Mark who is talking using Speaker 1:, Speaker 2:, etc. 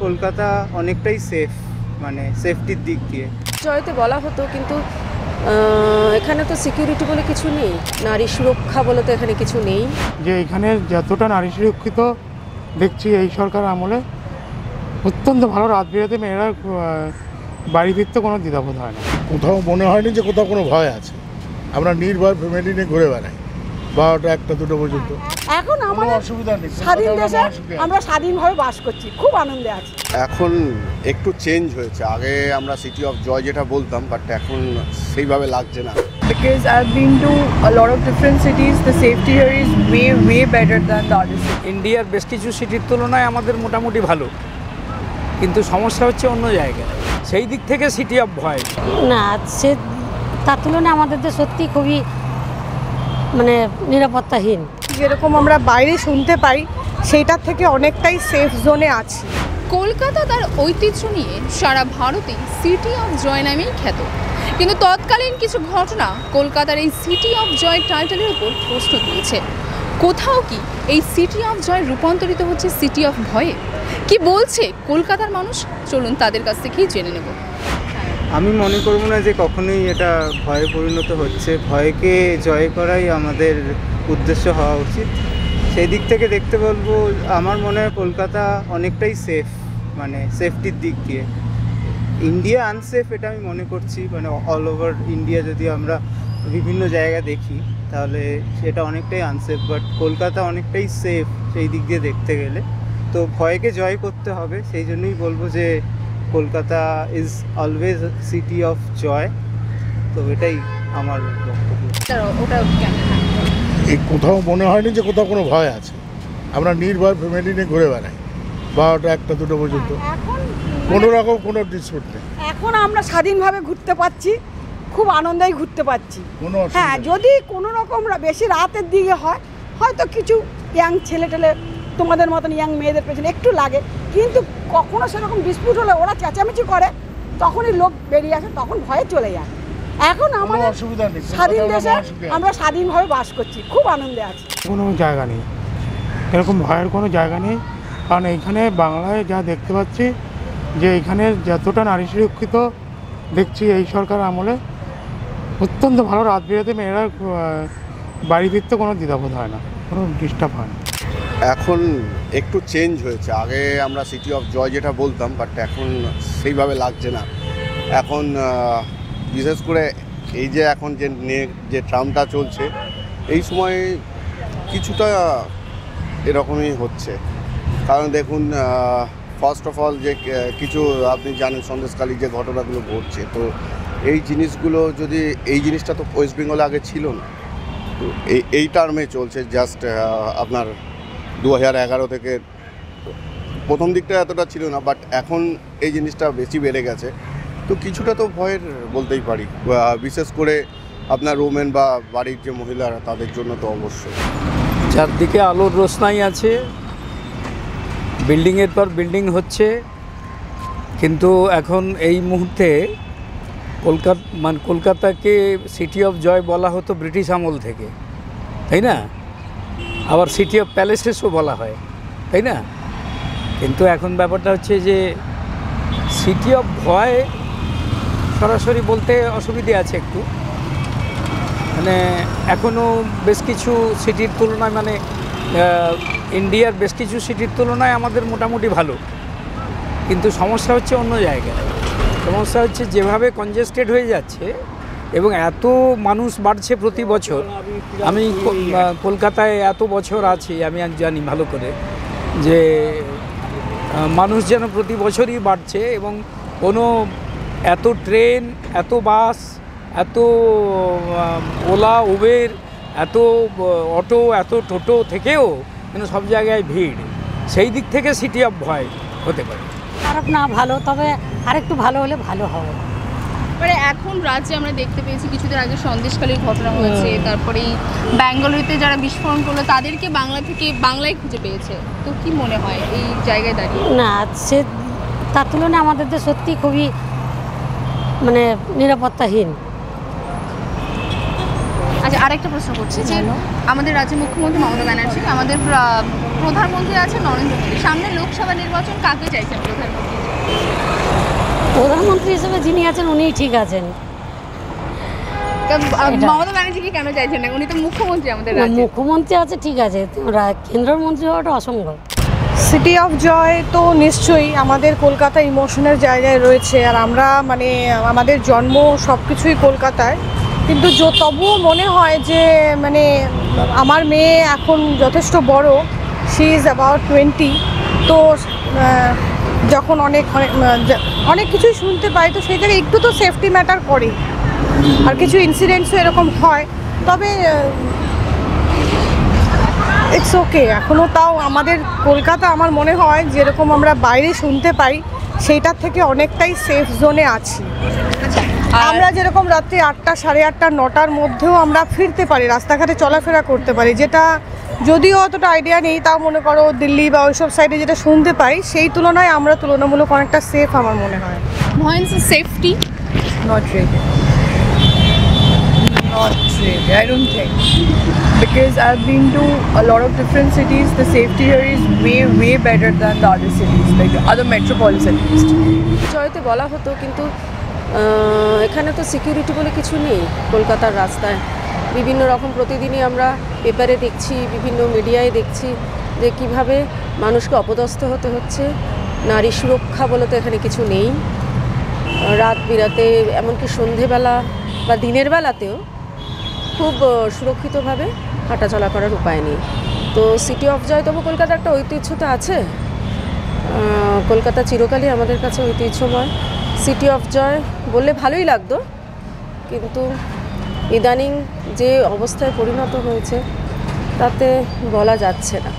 Speaker 1: কলকাতা অনেকটাই সেফ, মানে সেফটির দিক দিয়ে
Speaker 2: জয়তে বলা হতো, কিন্তু এখানে তো সিকিউরিটি বলে কিছু নেই, নারী সুরক্ষা বলে তো এখানে কিছু নেই।
Speaker 3: যে এখানে যতটা নারী সুরক্ষিত দেখছি এই সরকার আমলে, অত্যন্ত ভালো। রাত বিরাতে মেয়েরা বাড়ি ফিরতে কোনো দ্বিধাবোধ হয় না।
Speaker 4: কোথাও মনে হয়নি যে কোথাও কোনো ভয় আছে। আমরা নির্ভয় ফ্যামিলি নিয়ে ঘুরে বেড়াই 12টা 1টা 2টা পর্যন্ত।
Speaker 5: এখন আমাদের
Speaker 4: অসুবিধা নেই,
Speaker 5: স্বাধীন দেশে আমরা স্বাধীনভাবে বাস করছি, খুব আনন্দে আছি।
Speaker 6: এখন একটু চেঞ্জ হয়েছে, আগে আমরা সিটি অফ জয় যেটা বলতাম, বাট এখন সেইভাবে লাগছে না।
Speaker 7: Because I've been to a lot of different cities, the safety here is way better than the other cities.
Speaker 8: ইন্ডিয়ার বেশ কিছু সিটির তুলনায় আমাদের মোটামুটি ভালো, কিন্তু সমস্যা হচ্ছে অন্য জায়গায়। সেই দিক থেকে সিটি অফ ভয়
Speaker 9: না, সে তার তুলনায় আমাদের তো সত্যি খুবই মানে নিরাপত্তাহীন।
Speaker 5: যেরকম আমরা বাইরে শুনতে পাই সেইটার থেকে অনেকটাই সেফ জোনে আছি।
Speaker 10: কলকাতা তার ঐতিহ্য নিয়ে সারা ভারতে সিটি অফ জয় নামেই খ্যাত, কিন্তু তৎকালীন কিছু ঘটনা কলকাতার এই সিটি অফ জয় টাইটেলের উপর প্রশ্ন তুলেছে। কোথাও কি এই সিটি অফ জয় রূপান্তরিত হচ্ছে সিটি অফ ভয়ে? কি বলছে কলকাতার মানুষ, চলুন তাদের কাছ থেকেই জেনে নেব।
Speaker 1: আমি মনে করব না যে কখনোই এটা ভয়ে পরিণত হচ্ছে। ভয়কে জয় করাই আমাদের উদ্দেশ্য হওয়া উচিত। সেই দিক থেকে দেখতে বলবো, আমার মনে হয় কলকাতা অনেকটাই সেফ, মানে সেফটির দিক দিয়ে। ইন্ডিয়া আনসেফ এটা আমি মনে করছি, মানে অল ওভার ইন্ডিয়া যদি আমরা বিভিন্ন জায়গা দেখি তাহলে সেটা অনেকটাই আনসেফ, বাট কলকাতা অনেকটাই সেফ সেই দিক দিয়ে দেখতে গেলে। তো ভয়কে জয় করতে হবে, সেই জন্যই বলবো যে Kolkata is always city of joy. তো এটাই আমার বক্তব্য।
Speaker 4: এই কোথাও মনে হয়নি যে কোথাও কোনো ভয় আছে। আমরা নির্ভয় ফ্যামিলি নিয়ে ঘুরে বেড়াই 12টা 1টা 2টা পর্যন্ত, কোনো রকম কোনো ডিসপিউট নেই।
Speaker 5: এখন আমরা স্বাধীনভাবে ঘুরতে পারছি, খুব আনন্দেই ঘুরতে পারছি। হ্যাঁ,
Speaker 4: নেই।
Speaker 5: যদি কোনো রকম বেশি রাতের দিকে হয়, হয়তো কিছু ইয়াং ছেলে টেলে তোমাদের মতন ইয়াং মেয়েদের পেছনে একটু লাগে, কিন্তু কখনো সেরকম ডিসপিউট হলে ওরা চেঁচামেচি করে, তখনই লোক বেরিয়ে আসে, তখন ভয়ে চলে যায়। এখন আমাদের
Speaker 4: অসুবিধা নেই,
Speaker 5: স্বাধীন দেশে আমরা স্বাধীনভাবে বাস করছি, খুব আনন্দে আছি।
Speaker 3: কোনো জায়গা নেই, এরকম ভয়ের কোনো জায়গা নেই। কারণ এইখানে বাংলায় যা দেখতে পাচ্ছি যে এইখানে যতটা নারী সুরক্ষিত দেখছি এই সরকার আমলে, অত্যন্ত ভালো। রাত বিরাতে মেয়েরা বাড়ি ফিরতে কোনো দ্বিধাবোধ হয় না, কোনো ডিস্টার্ব হয় না।
Speaker 6: এখন একটু চেঞ্জ হয়েছে, আগে আমরা সিটি অফ জয় যেটা বলতাম, বাট এখন সেইভাবে লাগছে না। এখন বিশেষ করে এই যে এখন যে ট্রামটা চলছে, এই সময় কিছুটা এরকমই হচ্ছে। কারণ দেখুন, ফার্স্ট অফ অল যে কিছু আপনি জানেন সন্দেশখালী যে ঘটনাগুলো ঘটছে, তো এই জিনিসগুলো যদি এই জিনিসটা তো ওয়েস্ট বেঙ্গলে আগে ছিল না, তো এই টার্মে চলছে। জাস্ট আপনার 2011 থেকে প্রথম দিকটা এতটা ছিল না, বাট এখন এই জিনিসটা বেশি বেড়ে গেছে। তো কিছুটা তো ভয়ের বলতেই পারি, বিশেষ করে আপনার ওমেন বা বাড়ির যে মহিলারা, তাদের জন্য তো অবশ্যই।
Speaker 8: চারদিকে আলোর রোশনাই আছে, বিল্ডিংয়ের পর বিল্ডিং হচ্ছে, কিন্তু এখন এই মুহূর্তে কলকাতাকে সিটি অফ জয় বলা হতো ব্রিটিশ আমল থেকে, তাই না? আবার সিটি অফ প্যালেসেসও বলা হয়, তাই না? কিন্তু এখন ব্যাপারটা হচ্ছে যে সিটি অফ ভয় সরাসরি বলতে অসুবিধে আছে একটু। মানে এখনও বেশ কিছু সিটির তুলনায়, মানে ইন্ডিয়ার বেশ কিছু সিটির তুলনায় আমাদের মোটামুটি ভালো, কিন্তু সমস্যা হচ্ছে অন্য জায়গায়। সমস্যা হচ্ছে যেভাবে কনজেস্টেড হয়ে যাচ্ছে এবং এত মানুষ বাড়ছে প্রতি বছর। আমি কলকাতায় এত বছর আছি, আমি জানি ভালো করে যে মানুষ যেন প্রতি বছরই বাড়ছে, এবং কোনো এত ট্রেন, এত বাস, এত ওলা উবের, এত অটো, এত টোটো থেকেও কিন্তু সব জায়গায় ভিড়। সেই দিক থেকে সিটি অফ ভয় হতে পারে।
Speaker 9: খারাপ না, ভালো, তবে আরেকটু ভালো হলে ভালো হবে।
Speaker 10: মানে এখন রাজ্যে আমরা দেখতে পেয়েছি কিছুদিন আগে সন্দেশখালীর ঘটনা হয়েছে, তারপরে ব্যাঙ্গালোরুতে যারা বিস্ফোরণ করলো তাদেরকে বাংলায় খুঁজে পেয়েছে। তো কি মনে হয় এই জায়গায় দাঁড়িয়ে?
Speaker 9: না, সে তার তুলনায় আমাদের তো সত্যি খুবই মানে নিরাপত্তাহীন।
Speaker 10: আচ্ছা, আরেকটা প্রশ্ন করছি যে আমাদের রাজ্যের মুখ্যমন্ত্রী মমতা ব্যানার্জি, আমাদের প্রধানমন্ত্রী আছে নরেন্দ্র মোদী, সামনে লোকসভা নির্বাচন, কাকে চাইছেন প্রধানমন্ত্রী?
Speaker 9: প্রধানমন্ত্রী হিসেবে যিনি আছেন উনিই ঠিক আছেন।
Speaker 10: মমতা ব্যানার্জিকে কেন চাইছেন না? উনি তো মুখ্যমন্ত্রী আমাদের রাজ্যে।
Speaker 9: মুখ্যমন্ত্রী আছে ঠিক আছে, কেন্দ্রের মন্ত্রী হওয়াটা অসম্ভব।
Speaker 7: সিটি অফ জয় তো নিশ্চয়ই আমাদের কলকাতা ইমোশনের জায়গায় রয়েছে, আর আমরা মানে আমাদের জন্ম সব কিছুই কলকাতায়, কিন্তু তবুও মনে হয় যে মানে আমার মেয়ে এখন যথেষ্ট বড়, শি ইজ অ্যাবাউট 20, তো যখন অনেক কিছুই শুনতে পাই, তো সেই জায়গায় একটু তো সেফটি ম্যাটার করে, আর কিছু ইনসিডেন্টসও এরকম হয়, তবে ইটস ওকে। এখনও তাও আমাদের কলকাতা আমার মনে হয় যেরকম আমরা বাইরে শুনতে পাই সেইটার থেকে অনেকটাই সেফ জোনে আছি। আমরা যেরকম রাত্রি 8টা, 8:30, 9টার মধ্যেও আমরা ফিরতে পারি, রাস্তাঘাটে চলাফেরা করতে পারি, যেটা যদিও অতটা আইডিয়া নেই, তাও মনে করো দিল্লি বা ওইসব সাইডে যেটা শুনতে পাই সেই তুলনায় আমরা তুলনামূলক অনেকটা সেফ আমার মনে হয়।
Speaker 10: Mohan's safety?
Speaker 7: Not really. Not really, I don't think. Because I've been to a lot of different cities, the safety here is way better than the other cities, like the other metropolitan cities.
Speaker 2: Jayate বলা হতো, কিন্তু এখানে তো security বলে কিছু নেই। কলকাতার রাস্তায় বিভিন্ন রকম প্রতিদিনই আমরা পেপারে দেখছি, বিভিন্ন মিডিয়ায় দেখছি যে কিভাবে মানুষকে অপদস্থ হতে হচ্ছে। নারী সুরক্ষা বলে তো এখানে কিছু নেই। রাত বিরাতে, এমনকি সন্ধেবেলা বা দিনের বেলাতেও খুব সুরক্ষিতভাবে হাঁটাচলা করার উপায় নেই। তো সিটি অফ জয়, তবু কলকাতার একটা ঐতিহ্য তো আছে। কলকাতা চিরকালই আমাদের কাছে ঐতিহ্যময়। সিটি অফ জয় বললে ভালোই লাগতো, কিন্তু ইদানিং যে অবস্থায় পরিণত হয়েছে তাতে বলা যাচ্ছে না।